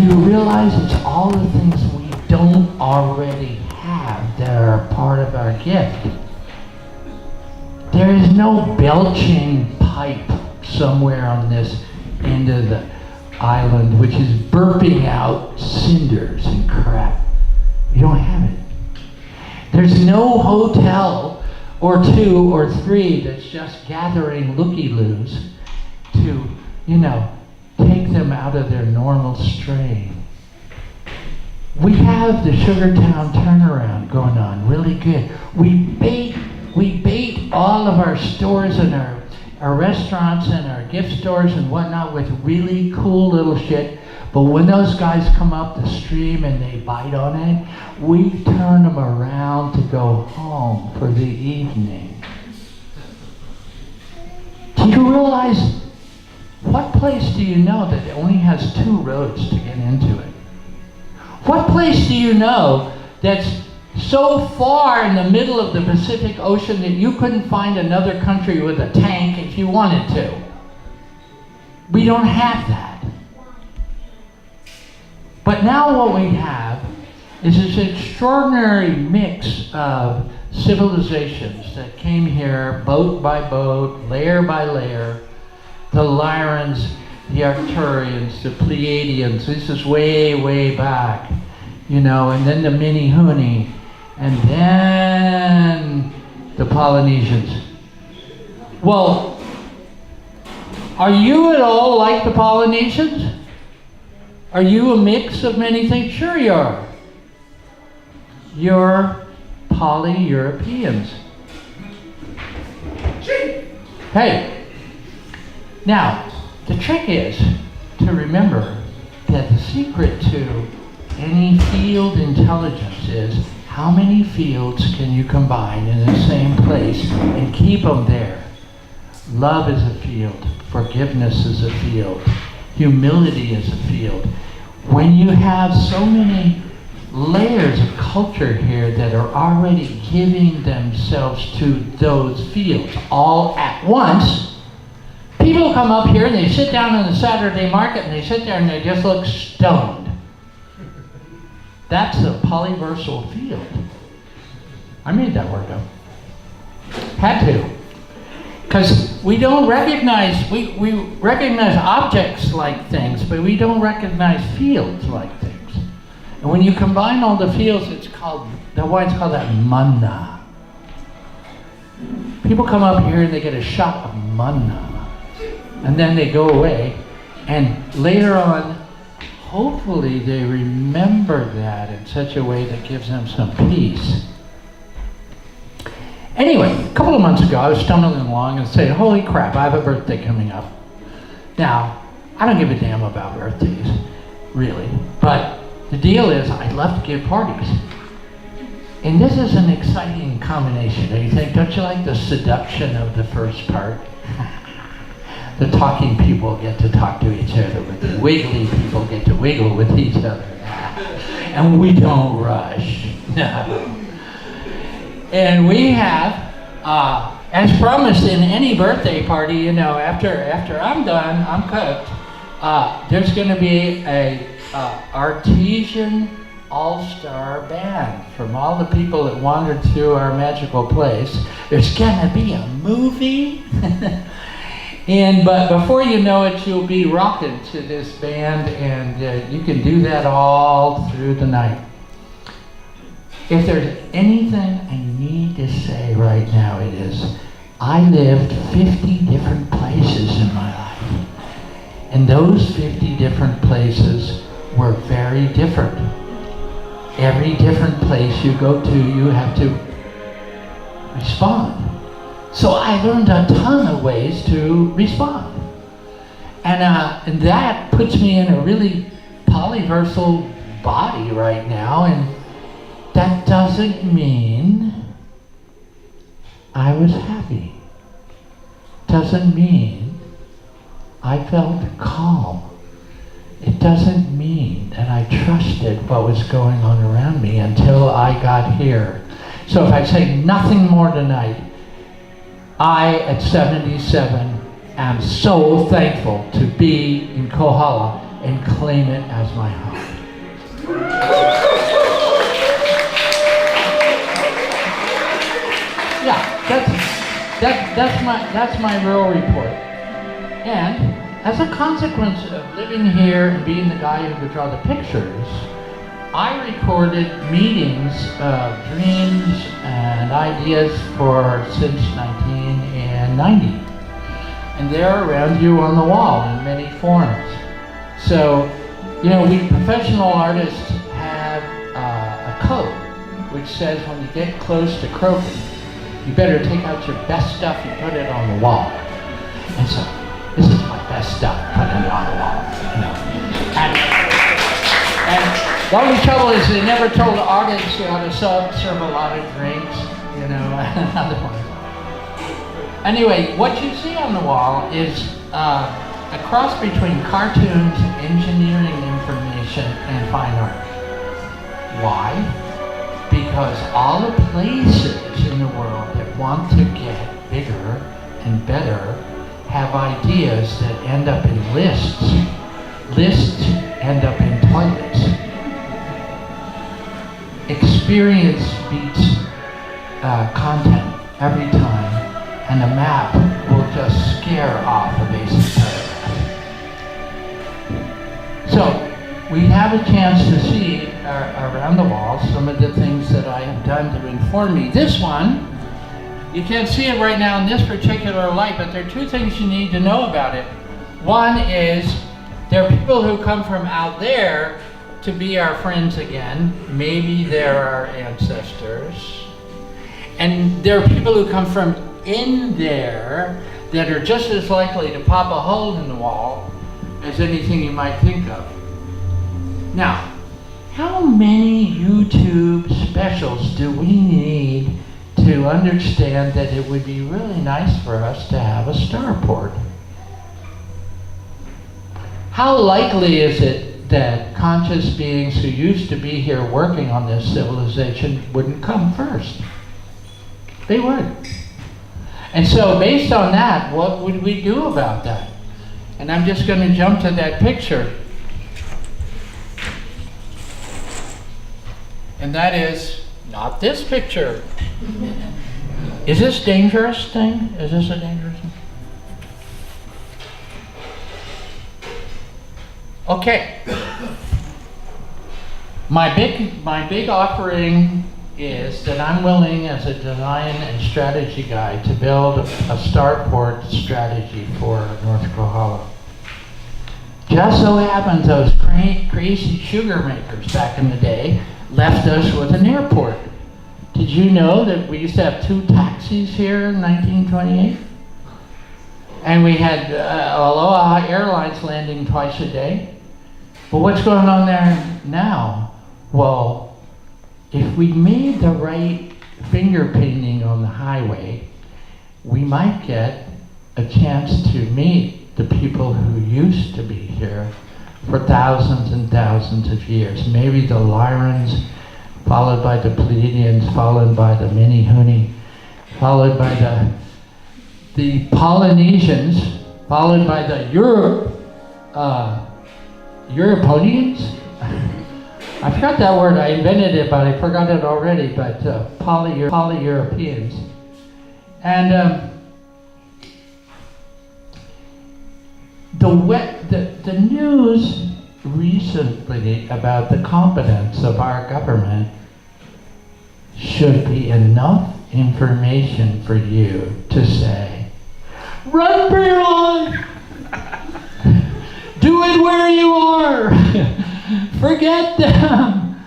Do you realize it's all the things we don't already have that are part of our gift? There is no belching pipe somewhere on this end of the island which is burping out cinders and crap. You don't have it. There's no hotel or 2 or 3 that's just gathering looky-loos to, take them out of their normal strain. We have the Sugartown turnaround going on really good. We bait all of our stores and our restaurants and our gift stores and whatnot with really cool little shit. But when those guys come up the stream and they bite on it, we turn them around to go home for the evening. Do you realize, what place do you know that only has 2 roads to get into it? What place do you know that's so far in the middle of the Pacific Ocean that you couldn't find another country with a tank if you wanted to? We don't have that. But now what we have is this extraordinary mix of civilizations that came here boat by boat, layer by layer. The Lyrans, the Arcturians, the Pleiadians. This is way, way back, and then the Minihuni, and then the Polynesians. Well, are you at all like the Polynesians? Are you a mix of many things? Sure you are. You're Poly-Europeans. Hey. Now, the trick is to remember that the secret to any field intelligence is how many fields can you combine in the same place and keep them there. Love is a field. Forgiveness is a field. Humility is a field. When you have so many layers of culture here that are already giving themselves to those fields all at once, people come up here and they sit down in the Saturday market and they sit there and they just look stoned. That's a polyversal field. I made that word up. Had to. Because we don't recognize, we recognize objects like things, but we don't recognize fields like things. And when you combine all the fields, that's why it's called that manna. People come up here and they get a shot of manna. And then they go away, and later on, hopefully they remember that in such a way that gives them some peace. Anyway, a couple of months ago, I was stumbling along and saying, holy crap, I have a birthday coming up. Now, I don't give a damn about birthdays, really, but the deal is I love to give parties. And this is an exciting combination, don't you think? Don't you like the seduction of the first part? The talking people get to talk to each other, but the wiggly people get to wiggle with each other. And we don't rush. And we have, as promised in any birthday party, after I'm done, I'm cooked, there's going to be a artesian all-star band from all the people that wandered through our magical place. There's going to be a movie. But before you know it, you'll be rocking to this band, and you can do that all through the night. If there's anything I need to say right now, it is, I lived 50 different places in my life. And those 50 different places were very different. Every different place you go to, you have to respond. So I learned a ton of ways to respond. And that puts me in a really polyversal body right now, and that doesn't mean I was happy. Doesn't mean I felt calm. It doesn't mean that I trusted what was going on around me until I got here. So if I say nothing more tonight, I, at 77, am so thankful to be in Kohala and claim it as my home. Yeah, that's my rural report. And as a consequence of living here and being the guy who could draw the pictures, I recorded meetings of dreams and ideas since 1990. And they're around you on the wall in many forms. So, we professional artists have a code which says when you get close to croaking, you better take out your best stuff and put it on the wall. And so, this is my best stuff, putting it on the wall. And the only trouble is they never told the audience how to serve a lot of drinks, otherwise. Anyway, what you see on the wall is a cross between cartoons, engineering information, and fine art. Why? Because all the places in the world that want to get bigger and better have ideas that end up in lists. Lists end up in toilets. Experience beats content every time, and a map will just scare off a basic paragraph. So, we have a chance to see around the wall some of the things that I have done to inform me. This one, you can't see it right now in this particular light, but there are two things you need to know about it. One is, there are people who come from out there to be our friends again. Maybe they're our ancestors. And there are people who come from in there that are just as likely to pop a hole in the wall as anything you might think of. Now, how many YouTube specials do we need to understand that it would be really nice for us to have a starport? How likely is it that conscious beings who used to be here working on this civilization wouldn't come first? They would. And so based on that, what would we do about that? And I'm just going to jump to that picture. And that is not this picture. Is this dangerous thing? Is this a dangerous thing? Okay. My big offering is that I'm willing, as a design and strategy guy, to build a starport strategy for North Kohala. Just so happens those crazy sugar makers back in the day left us with an airport. Did you know that we used to have 2 taxis here in 1928? And we had Aloha Airlines landing twice a day. Well, what's going on there now? Well, if we made the right finger painting on the highway, we might get a chance to meet the people who used to be here for thousands and thousands of years. Maybe the Lyrans, followed by the Pleiadians, followed by the Menehune, followed by the Polynesians, followed by the Europonians? I forgot that word, I invented it, but I forgot it already, but Poly-Europeans. And the news recently about the competence of our government should be enough information for you to say, run for your life! Do it where you are! Forget them!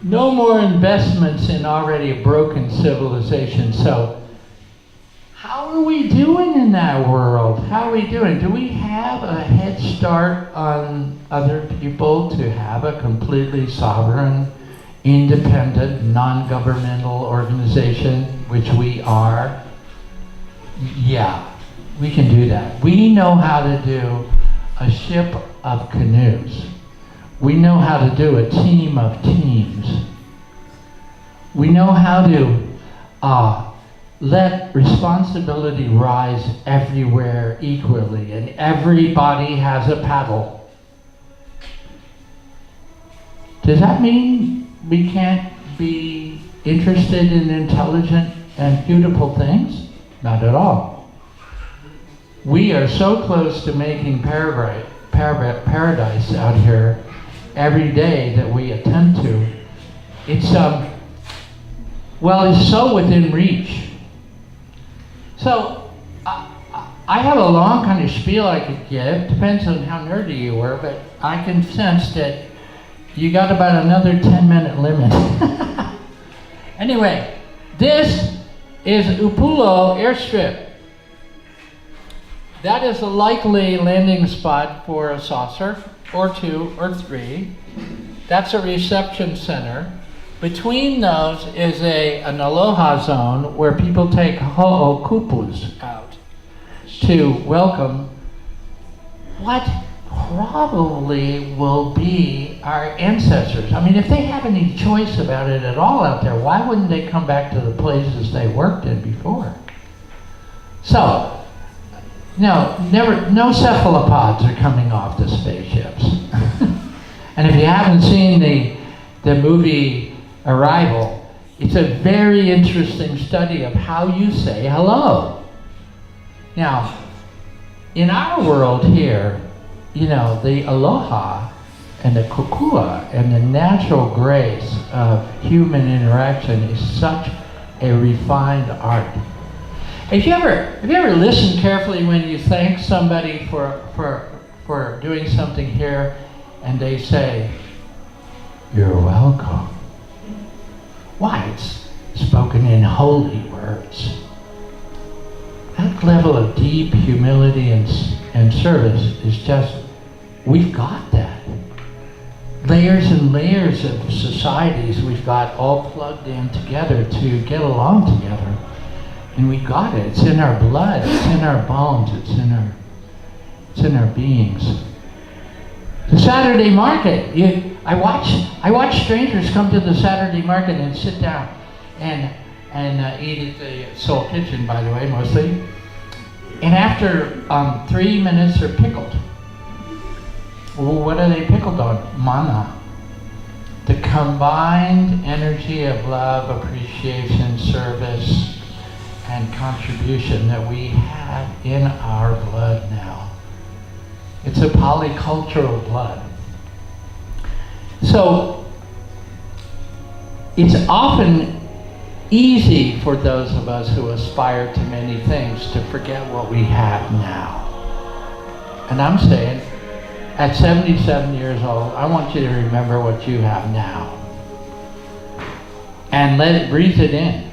No more investments in already broken civilization. So, how are we doing in that world? How are we doing? Do we have a head start on other people to have a completely sovereign, independent, non-governmental organization, which we are? Yeah, we can do that. We know how to do a ship of canoes. We know how to do a team of teams. We know how to let responsibility rise everywhere equally, and everybody has a paddle. Does that mean we can't be interested in intelligent and beautiful things? Not at all. We are so close to making paradise out here every day that we attempt to. It's it's so within reach. So I have a long kind of spiel I could give. Depends on how nerdy you were, but I can sense that you got about another 10-minute limit. Anyway, this is Upolu Airstrip. That is a likely landing spot for a saucer, or 2 or 3. That's a reception center. Between those is an aloha zone where people take ho'okupus out to welcome what probably will be our ancestors. I mean, if they have any choice about it at all out there, why wouldn't they come back to the places they worked in before? So, no cephalopods are coming off the spaceships. And if you haven't seen the movie Arrival, it's a very interesting study of how you say hello. Now, in our world here, the aloha and the kokua and the natural grace of human interaction is such a refined art. Have you ever listened carefully when you thank somebody for doing something here and they say, "You're welcome"? Why? It's spoken in holy words. That level of deep humility and service is just, we've got that. Layers and layers of societies we've got all plugged in together to get along together. And we got it. It's in our blood. It's in our bones. It's in our beings. The Saturday market. I watch strangers come to the Saturday market and sit down and eat at the Soul Kitchen, by the way, mostly. And after 3 minutes, they're pickled. Well, what are they pickled on? Mana. The combined energy of love, appreciation, service, and contribution that we have in our blood now. It's a polycultural blood. So, it's often easy for those of us who aspire to many things to forget what we have now. And I'm saying, at 77 years old, I want you to remember what you have now. And breathe it in.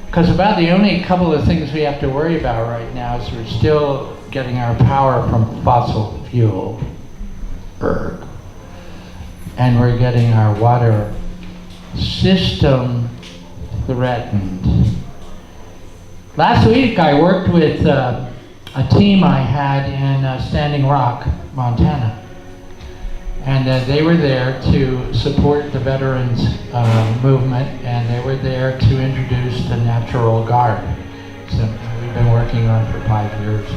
Because about the only couple of things we have to worry about right now is we're still getting our power from fossil fuel, and we're getting our water system threatened. Last week I worked with a team I had in Standing Rock, Montana. And they were there to support the veterans movement, and they were there to introduce the Natural Guard. So we've been working on for 5 years.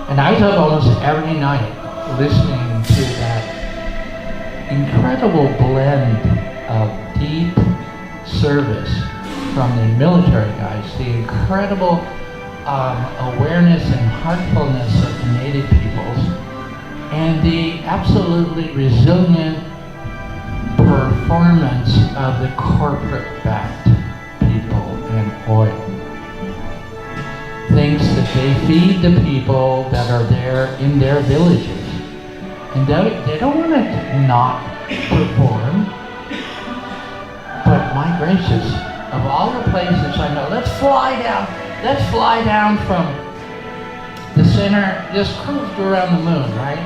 And I was up almost every night listening to that incredible blend of deep service from the military guys, the incredible awareness and heartfulness of the native peoples, and the absolutely resilient performance of the corporate-backed people and oil. Thinks that they feed the people that are there in their villages. And they don't want to not perform. But my gracious, of all the places I know, let's fly down from the center, just cruised around the moon, right?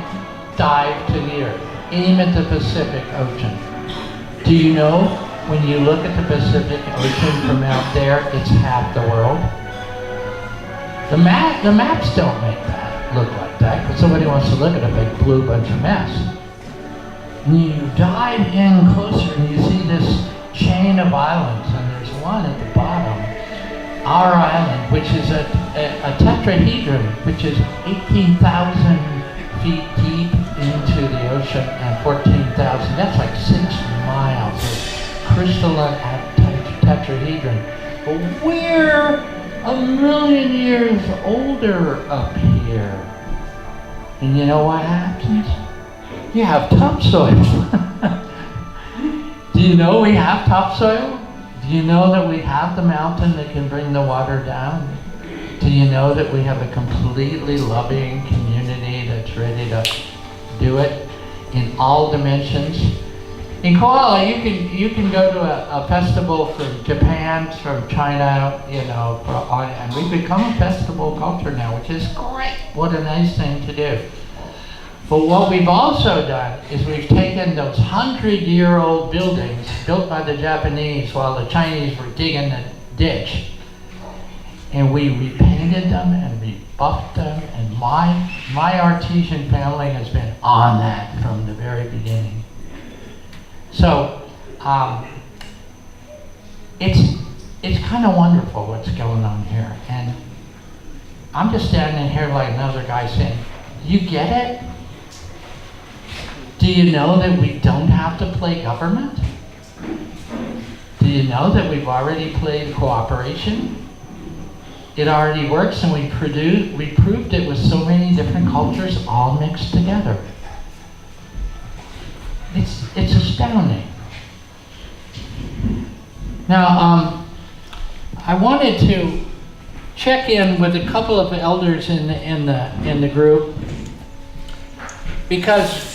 Dive to the Earth, aim at the Pacific Ocean. Do you know, when you look at the Pacific Ocean from out there, it's half the world? The maps don't make that look like that, because somebody wants to look at a big blue bunch of mess. And you dive in closer and you see this chain of islands, and there's one at the bottom, our island, which is a tetrahedron, which is 18,000 feet deep into the ocean and 14,000. that's like 6 miles of crystalline tetrahedron. But we're a million years older up here. And you know what happens? You have topsoil. Do you know we have topsoil? Do you know that we have the mountain that can bring the water down? Do you know that we have a completely loving community that's ready to do it in all dimensions? In Kohala, you can go to a festival from Japan, from China, you know, and we've become a festival culture now, which is great. What a nice thing to do. But what we've also done is we've taken those 100-year-old buildings built by the Japanese while the Chinese were digging the ditch, and we repainted them and rebuffed them, and my artesian family has been on that from the very beginning. So it's kind of wonderful what's going on here, and I'm just standing here like another guy saying, "You get it? Do you know that we don't have to play government? Do you know that we've already played cooperation? It already works, and we proved it with so many different cultures all mixed together. It's astounding." Now, I wanted to check in with a couple of elders in the group, because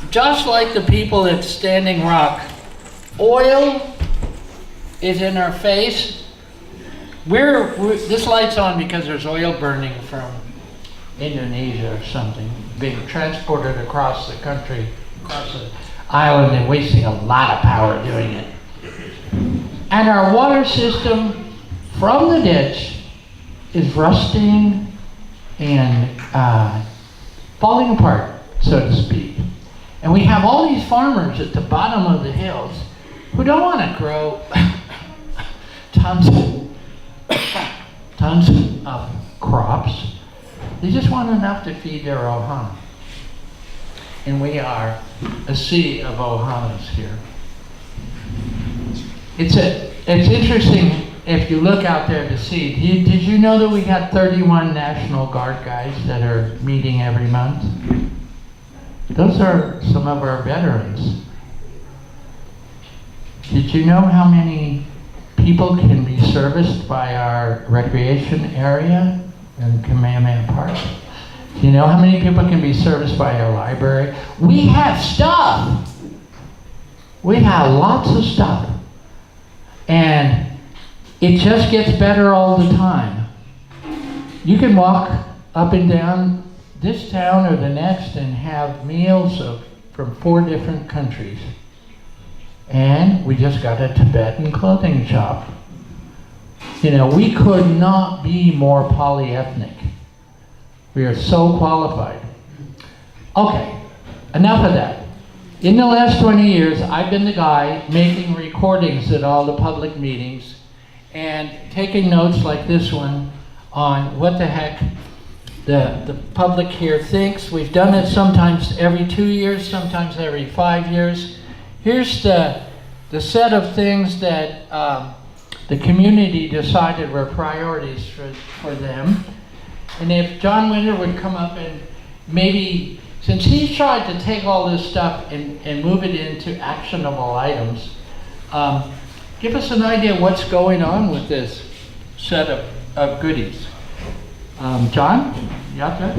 just like the people at Standing Rock, oil is in our face. This light's on because there's oil burning from Indonesia or something, being transported across the country, across the island, and wasting a lot of power doing it. And our water system from the ditch is rusting and falling apart, so to speak. And we have all these farmers at the bottom of the hills who don't want to grow tons of crops. They just want enough to feed their ohana. And we are a sea of ohanas here. It's interesting if you look out there to see. Did you know that we got 31 National Guard guys that are meeting every month? Those are some of our veterans. Did you know how many people can be serviced by our recreation area in Kamehameha Park? Do you know how many people can be serviced by our library? We have stuff. We have lots of stuff. And it just gets better all the time. You can walk up and down this town or the next and have meals from 4 different countries. And we just got a Tibetan clothing shop. You know, we could not be more polyethnic. We are so qualified. Okay, enough of that. In the last 20 years, I've been the guy making recordings at all the public meetings and taking notes like this one on what the heck the public here thinks. We've done it sometimes every 2 years, sometimes every 5 years. Here's the set of things that the community decided were priorities for them. And if John Winter would come up and maybe, since he's tried to take all this stuff and move it into actionable items, give us an idea what's going on with this set of goodies. John, you got that?